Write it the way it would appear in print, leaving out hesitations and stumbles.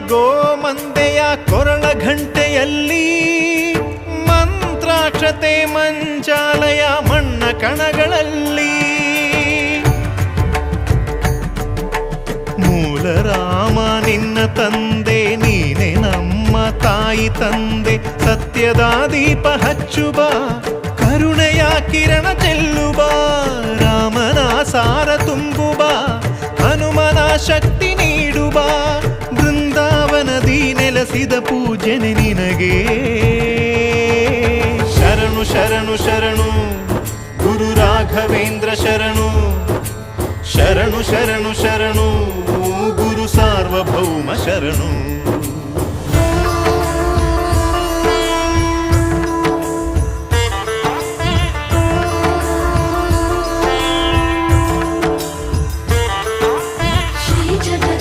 ಗೋಮಂದೆಯ ಕೊರಳ ಘಂಟೆಯಲ್ಲಿ ಮಂತ್ರಾಕ್ಷತೆ ಮಂಚಾಲಯ ಮಣ್ಣ ಕಣಗಳಲ್ಲಿ ಮೂಲ ರಾಮ ನಿನ್ನ ತಂದೆ ನೀನೆ ನಮ್ಮ ತಾಯಿ ತಂದೆ ಸತ್ಯದ ದೀಪ ಹಚ್ಚುಬ ಕರುಣೆಯ ಕಿರಣ ಚೆಲ್ಲುಬ ರಾಮನ ಸಾರ ತುಂಬುಬ ಹನುಮನ ಶಕ್ತಿ ನೀಡುಬ ಬೃಂದಾವನದಿ ನೆಲೆಸಿದ ಪೂಜನೆ ನಿನಗೆ ಶರಣು ಶರಣು ಶರಣು ಗುರು ರಾಘವೇಂದ್ರ ಶರಣು ಶರಣು ಶರಣು ಶರಣು ಗುರು ಸಾರ್ವಭೌಮ ಶರಣು